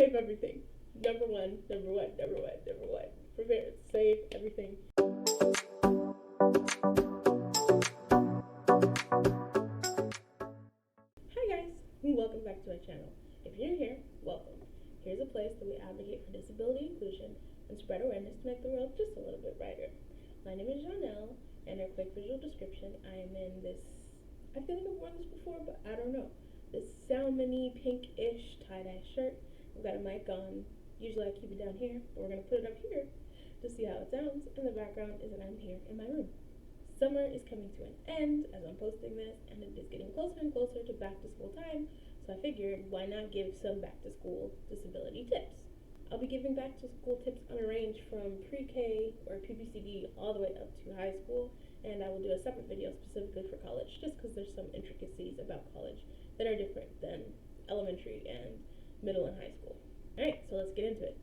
Save everything. Number one, number one, number one, number one. Prepare, save everything. Hi guys, welcome back to my channel. If you're new here, welcome. Here's a place that we advocate for disability inclusion and spread awareness to make the world just a little bit brighter. My name is Janelle, and a quick visual description, I am in this, I feel like I've worn this before, but I don't know, this salmon-y, pink-ish tie-dye shirt. I've got a mic on. Usually I keep it down here, but we're going to put it up here to see how it sounds, and the background is that I'm here in my room. Summer is coming to an end as I'm posting this, and it is getting closer and closer to back to school time, so I figured why not give some back to school disability tips. I'll be giving back to school tips on a range from pre-K or PPCD all the way up to high school, and I will do a separate video specifically for college just because there's some intricacies about college that are different than elementary and middle and high school. Alright, so let's get into it.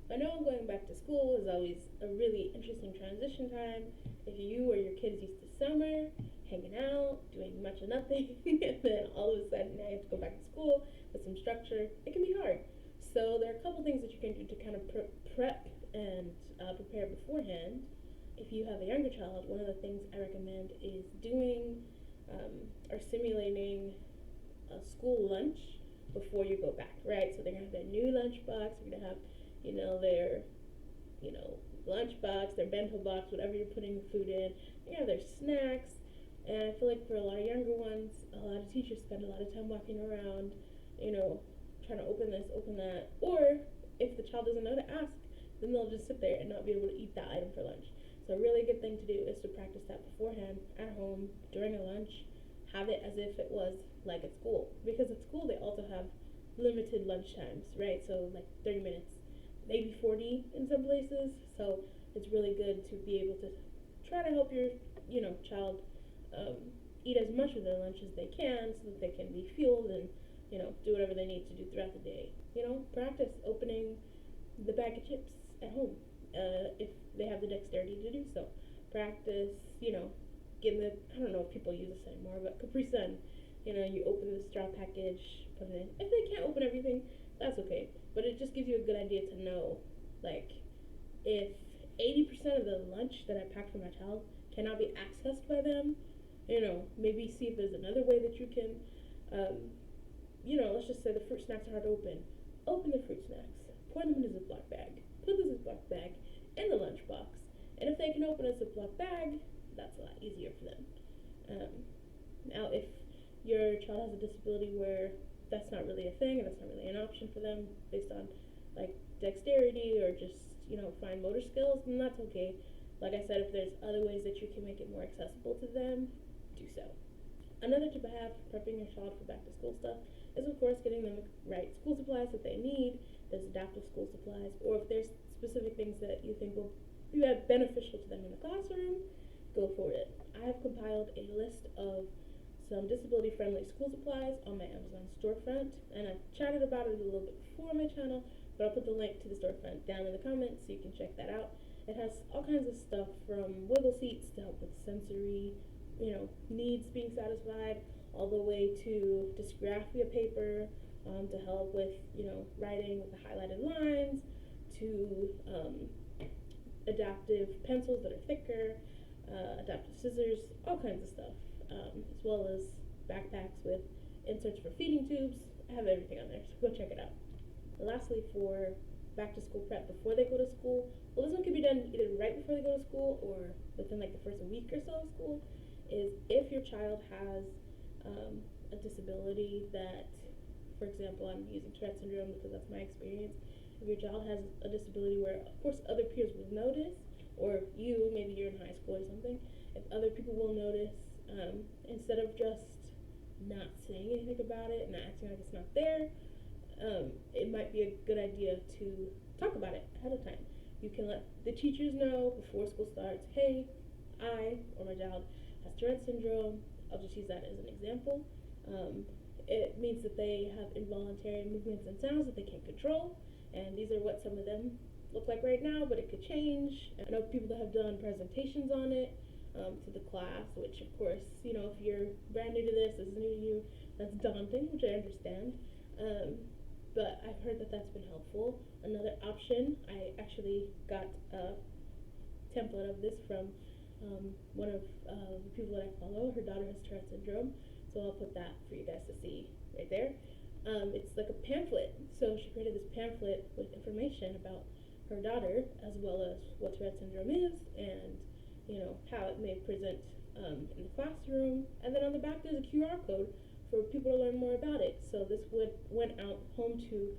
I know going back to school is always a really interesting transition time. If you or your kids used to summer, hanging out, doing much of nothing, and then all of a sudden now you have to go back to school with some structure, it can be hard. So there are a couple things that you can do to kind of prep and prepare beforehand. If you have a younger child, one of the things I recommend is doing or simulating a school lunch before you go back, right? So they're gonna have their new lunch box, they're gonna have, their, lunch box, their bento box, whatever you're putting the food in. They're gonna have their snacks, and I feel like for a lot of younger ones, a lot of teachers spend a lot of time walking around, trying to open this, open that, or if the child doesn't know to ask, then they'll just sit there and not be able to eat that item for lunch. So a really good thing to do is to practice that beforehand at home during a lunch. Have it as if it was like at school, because at school they also have limited lunch times, right? So like 30 minutes, maybe 40 in some places. So it's really good to be able to try to help your child eat as much of their lunch as they can so that they can be fueled and do whatever they need to do throughout the day. Practice opening the bag of chips at home if they have the dexterity to do so. Practice, getting the, I don't know if people use this anymore, but Capri Sun, you open the straw package, put it in. If they can't open everything, that's okay. But it just gives you a good idea to know, like, if 80% of the lunch that I packed for my child cannot be accessed by them, maybe see if there's another way that you can, let's just say the fruit snacks are hard to open. Open the fruit snacks, pour them in a Ziploc bag, put the Ziploc bag in the lunch box, and if they can open a Ziploc bag, that's a lot easier for them. Now, if your child has a disability where that's not really a thing and that's not really an option for them based on like dexterity or just fine motor skills, then that's okay. Like I said, if there's other ways that you can make it more accessible to them, do so. Another tip I have for prepping your child for back to school stuff is of course getting them the right school supplies that they need. There's adaptive school supplies, or if there's specific things that you think will be beneficial to them in the classroom, go for it. I have compiled a list of some disability-friendly school supplies on my Amazon storefront, and I've chatted about it a little bit before on my channel, but I'll put the link to the storefront down in the comments so you can check that out. It has all kinds of stuff from wiggle seats to help with sensory, needs being satisfied, all the way to dysgraphia paper to help with, writing with the highlighted lines, to adaptive pencils that are thicker, adaptive scissors, all kinds of stuff, as well as backpacks with inserts for feeding tubes. I have everything on there, so go check it out. Lastly, for back to school prep before they go to school, well, this one can be done either right before they go to school or within like the first week or so of school, is if your child has a disability that, for example, I'm using Tourette syndrome because that's my experience. If your child has a disability where, of course, other peers will notice, or maybe you're in high school or something, if other people will notice, instead of just not saying anything about it and acting like it's not there, it might be a good idea to talk about it ahead of time. You can let the teachers know before school starts, hey, I or my child has Tourette syndrome. I'll just use that as an example. It means that they have involuntary movements and sounds that they can't control, and these are what some of them look like right now, but it could change. I know people that have done presentations on it to the class, which of course, if you're brand new to this is new to you, that's daunting, which I understand. but I've heard that that's been helpful. Another option, I actually got a template of this from one of the people that I follow. Her daughter has Tourette syndrome, so I'll put that for you guys to see right there. It's like a pamphlet. So she created this pamphlet with information about her daughter, as well as what Tourette syndrome is, and how it may present in the classroom. And then on the back there's a QR code for people to learn more about it. So this went out home to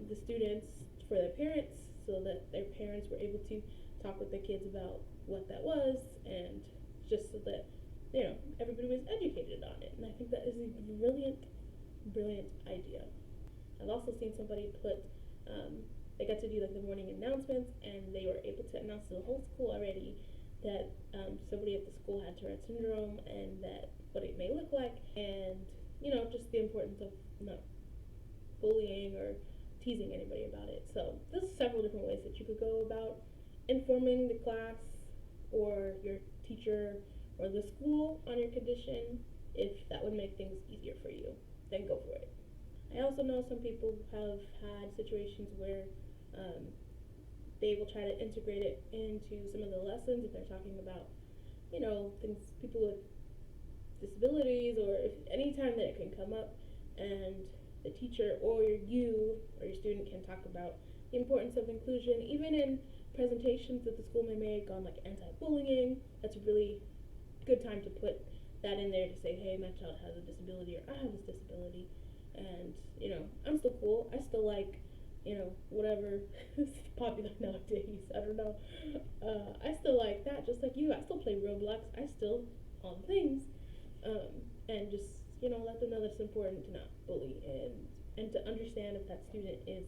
the students for their parents, so that their parents were able to talk with their kids about what that was, and just so that everybody was educated on it. And I think that is a brilliant idea. I've also seen somebody put they got to do like the morning announcements, and they were able to announce to the whole school already that somebody at the school had Tourette syndrome, and that what it may look like, and just the importance of not bullying or teasing anybody about it. So there's several different ways that you could go about informing the class or your teacher or the school on your condition. If that would make things easier for you, then go for it. I also know some people have had situations where they will try to integrate it into some of the lessons if they're talking about, things, people with disabilities, or if anytime that it can come up, and the teacher or you or your student can talk about the importance of inclusion, even in presentations that the school may make on like anti-bullying. That's a really good time to put that in there, to say, hey, my child has a disability, or I have this disability, and I'm still cool. I still like whatever is popular nowadays. I don't know. I still like that, just like you. I still play Roblox. I still all the things, and just let them know that it's important to not bully, and to understand if that student is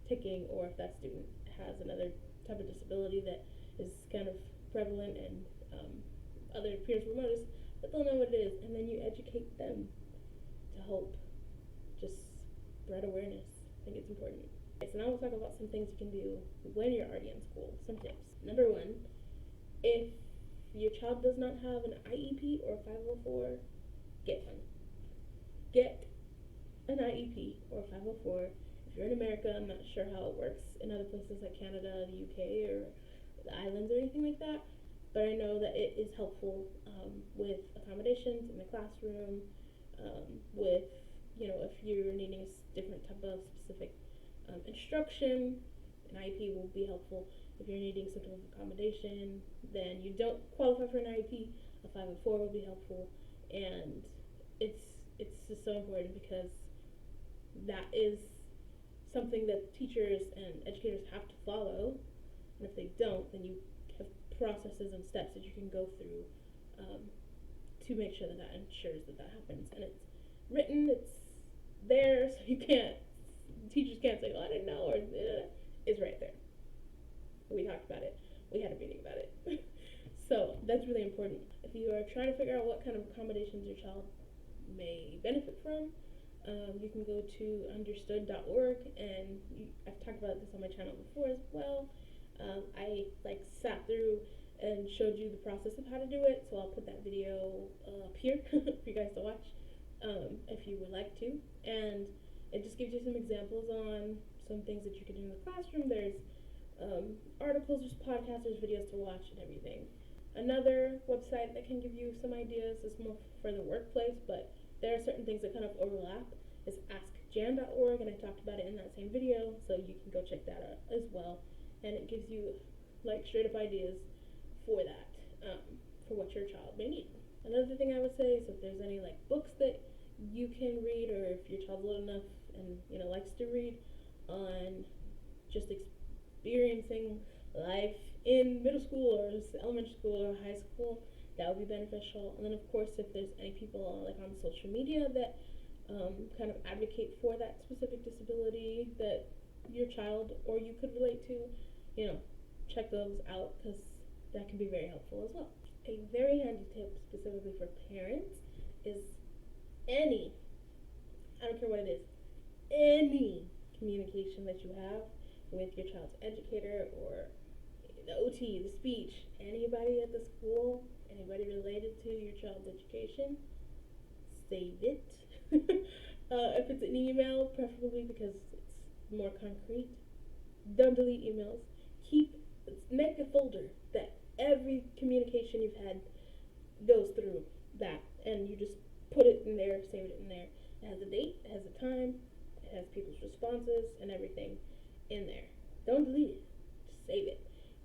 ticking, or if that student has another type of disability that is kind of prevalent, and other peers will notice, but they'll know what it is, and then you educate them to help just spread awareness. I think it's important. Okay, so now we'll talk about some things you can do when you're already in school. Some tips. Number one, if your child does not have an IEP or 504, get one. Get an IEP or 504. If you're in America, I'm not sure how it works in other places like Canada, the UK, or the islands or anything like that, but I know that it is helpful with accommodations in the classroom, with if you're needing a different type of specific instruction, an IEP will be helpful. If you're needing some type of accommodation, then you don't qualify for an IEP, a 504 will be helpful, and it's just so important, because that is something that teachers and educators have to follow, and if they don't, then you have processes and steps that you can go through to make sure that ensures that happens, and it's written, it's there, so teachers can't say, I didn't know, or it's right there. We talked about it. We had a meeting about it. So that's really important. If you are trying to figure out what kind of accommodations your child may benefit from, you can go to understood.org, and I've talked about this on my channel before as well. I sat through and showed you the process of how to do it, so I'll put that video up here for you guys to watch if you would like to. And it just gives you some examples on some things that you can do in the classroom. There's articles, there's podcasts, there's videos to watch, and everything. Another website that can give you some ideas is more for the workplace, but there are certain things that kind of overlap, is askjan.org, and I talked about it in that same video, so you can go check that out as well. And it gives you straight up ideas for that, for what your child may need. Another thing I would say is if there's any books that you can read, or if your child's old enough and likes to read, on just experiencing life in middle school or elementary school or high school, that would be beneficial. And then of course, if there's any people on social media that kind of advocate for that specific disability that your child or you could relate to, check those out, because that can be very helpful as well. A very handy tip specifically for parents is I don't care what it is, any communication that you have with your child's educator, or the OT, the speech, anybody at the school, anybody related to your child's education, save it. If it's an email, preferably, because it's more concrete. Don't delete emails. Keep Make a folder that every communication you've had goes through that, and you just put it in there, save it in there. It has a date, it has a time, it has people's responses and everything in there. Don't delete it. Just save it.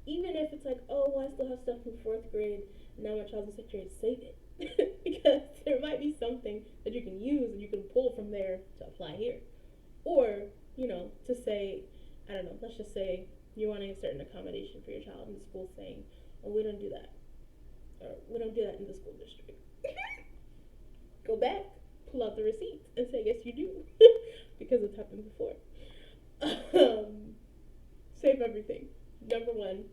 Even if it's like, oh, well, I still have stuff from fourth grade, and now my child's in sixth grade, save it. Because there might be something that you can use and you can pull from there to apply here. Or, to say, I don't know, let's just say you're wanting a certain accommodation for your child, and the school's saying, oh, we don't do that. Or we don't do that in the school district. Go back, pull out the receipts, and say, yes, you do. Because it's happened before. Save everything. Number one.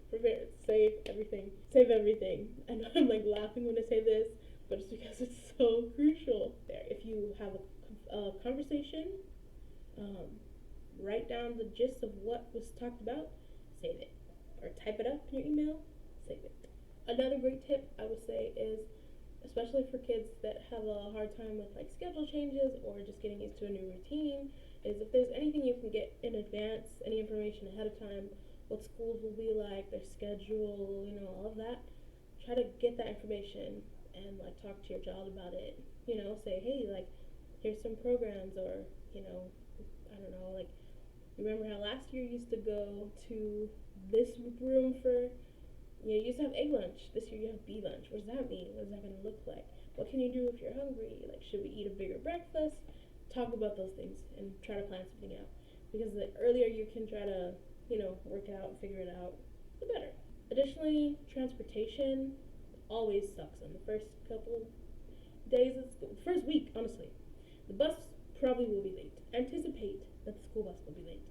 For parents, save everything. Save everything. I know I'm like laughing when I say this, but it's because it's so crucial. There, if you have a conversation, write down the gist of what was talked about, save it. Or type it up in your email, save it. Another great tip I would say is, especially for kids that have a hard time with like schedule changes or just getting used to a new routine, is if there's anything you can get in advance, any information ahead of time, what schools will be like, their schedule, all of that, try to get that information and like talk to your child about it. Say, hey, like, here's some programs, or I don't know, like, remember how last year you used to go to this room for, you used to have A lunch. This year you have B lunch. What does that mean? What is that going to look like? What can you do if you're hungry? Like, should we eat a bigger breakfast? Talk about those things and try to plan something out. Because the earlier you can try to, work it out, figure it out, the better. Additionally, transportation always sucks on the first couple days of school. The first week, honestly. The bus probably will be late. Anticipate that the school bus will be late.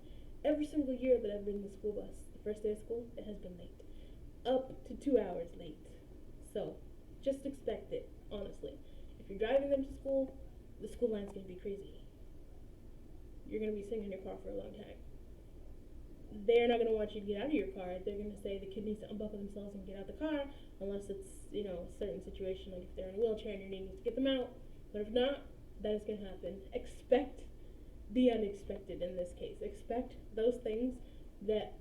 Every single year that I've ridden the school bus, the first day of school, it has been late. Up to 2 hours late. So, just expect it, honestly. If you're driving them to school, the school line's going to be crazy. You're going to be sitting in your car for a long time. They're not going to want you to get out of your car. They're going to say the kid needs to unbuckle themselves and get out the car, unless it's, a certain situation, like if they're in a wheelchair and you're needing to get them out. But if not, that is going to happen. Expect the unexpected in this case. Expect those things that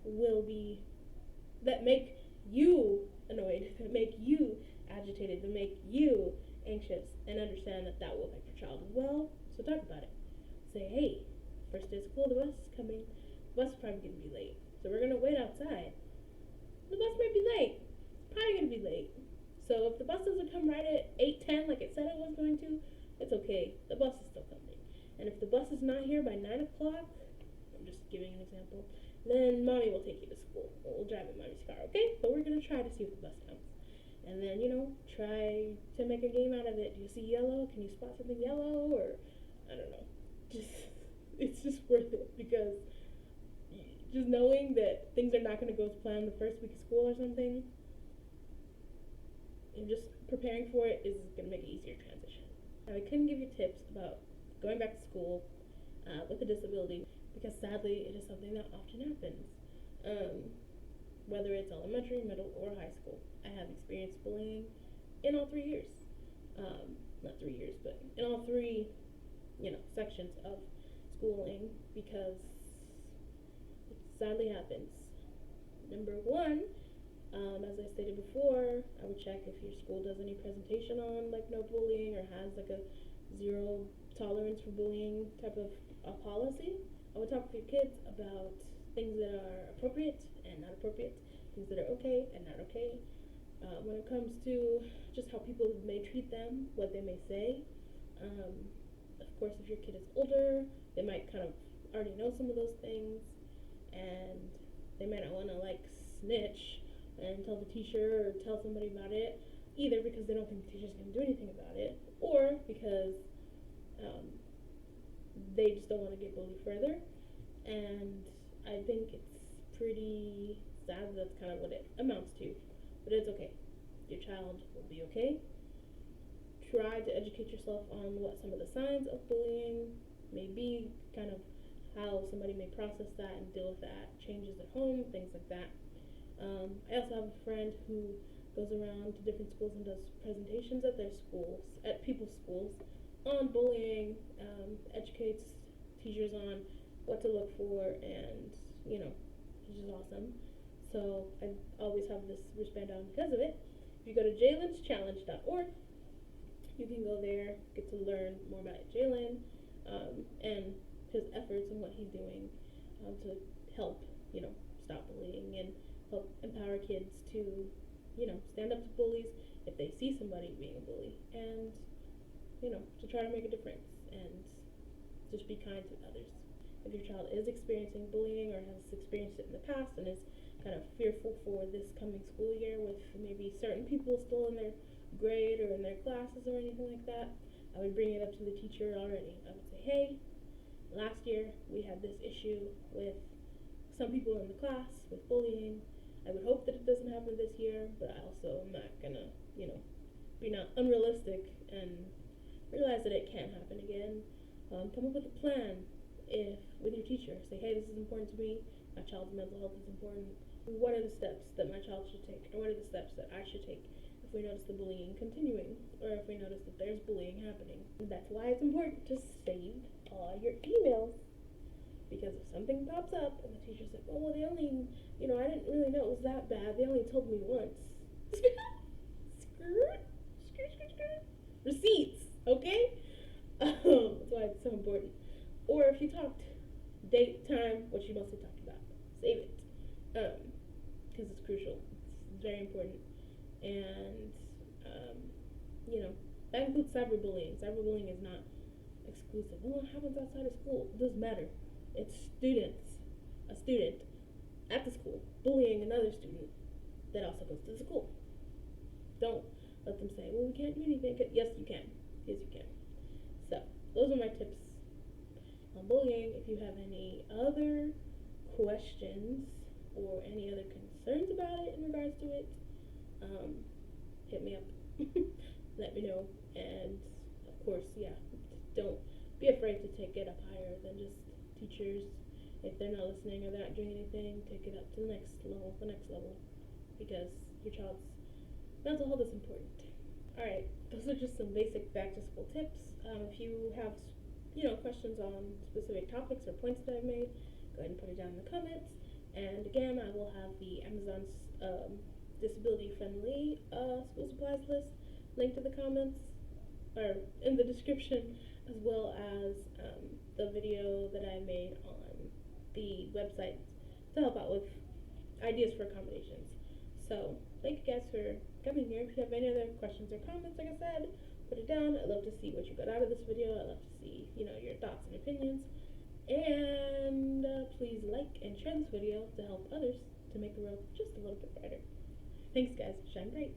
make you annoyed, that make you agitated, that make you anxious, and understand that will affect your child as well. So talk about it. Say, hey, first day of school, the bus is coming. The bus is probably going to be late. So we're going to wait outside. The bus might be late. It's probably going to be late. So if the bus doesn't come right at 8:10 like it said it was going to, it's okay. The bus is still coming. And if the bus is not here by 9 o'clock, I'm just giving an example, then mommy will take you to school. We'll drive in mommy's car, okay? But we're going to try to see if the bus comes. And then, try to make a game out of it. Do you see yellow? Can you spot something yellow? Or, I don't know. It's just worth it, because just knowing that things are not going to go as planned the first week of school or something, and just preparing for it is going to make an easier transition. Now, I couldn't give you tips about going back to school with a disability, because sadly it is something that often happens. Whether it's elementary, middle, or high school. I have experienced bullying in all 3 years. Not 3 years, but in all three, sections of schooling, because it sadly happens. Number one, as I stated before, I would check if your school does any presentation on like no bullying, or has like a zero tolerance for bullying type of policy. I would talk to your kids about things that are appropriate and not appropriate, things that are okay and not okay. When it comes to just how people may treat them, what they may say. Of course, if your kid is older, they might kind of already know some of those things, and they might not want to like snitch and tell the teacher or tell somebody about it, either because they don't think the teacher's going to do anything about it, or because they just don't want to get bullied further. And I think it's pretty sad that that's kind of what it amounts to. But it's okay. Your child will be okay. Try to educate yourself on what some of the signs of bullying may be, kind of how somebody may process that and deal with that, changes at home, things like that. I also have a friend who goes around to different schools and does presentations at their schools, at people's schools, on bullying, educates teachers on what to look for, and it's just awesome. So I always have this wristband on because of it. If you go to jalenschallenge.org, you can go there, get to learn more about Jalen, and his efforts and what he's doing to help, stop bullying and help empower kids to, stand up to bullies if they see somebody being a bully, and, to try to make a difference and just be kind to others. If your child is experiencing bullying or has experienced it in the past and is kind of fearful for this coming school year with maybe certain people still in their grade or in their classes or anything like that, I would bring it up to the teacher already. I would say, hey, last year we had this issue with some people in the class with bullying. I would hope that it doesn't happen this year, but I also am not gonna, be not unrealistic and realize that it can't happen again. Come up with a plan with your teacher. Say, hey, this is important to me. My child's mental health is important. What are the steps that my child should take, and what are the steps that I should take if we notice the bullying continuing, or if we notice that there's bullying happening? And that's why it's important to save all your emails, because if something pops up and the teacher said, oh, well, they only, I didn't really know it was that bad. They only told me once. Receipts, okay? That's why it's so important. Or if you talked date, time, what you mostly talked about, save it, because it's crucial. It's very important. And that includes cyberbullying. Cyberbullying is not exclusive. Well, it happens outside of school. It doesn't matter. It's a student at the school bullying another student that also goes to the school. Don't let them say, well, we can't do anything. Yes, you can. Yes, you can. So those are my tips on bullying. If you have any other questions or any other concerns about it in regards to it, hit me up. Let me know. And of course, don't be afraid to take it up higher than just teachers. If they're not listening or they're not doing anything, take it up to the next level, because your child's mental health is important. Alright, those are just some basic back to school tips. If you have questions on specific topics or points that I've made, go ahead and put it down in the comments. And again, I will have the Amazon's disability friendly school supplies list linked to the comments or in the description, as well as the video that I made on the website to help out with ideas for accommodations. So thank you guys for coming here. If you have any other questions or comments, like I said, put it down. I'd love to see what you got out of this video. I'd love to see your thoughts and opinions. And please like and share this video to help others to make the world just a little bit brighter. Thanks guys. Shine bright.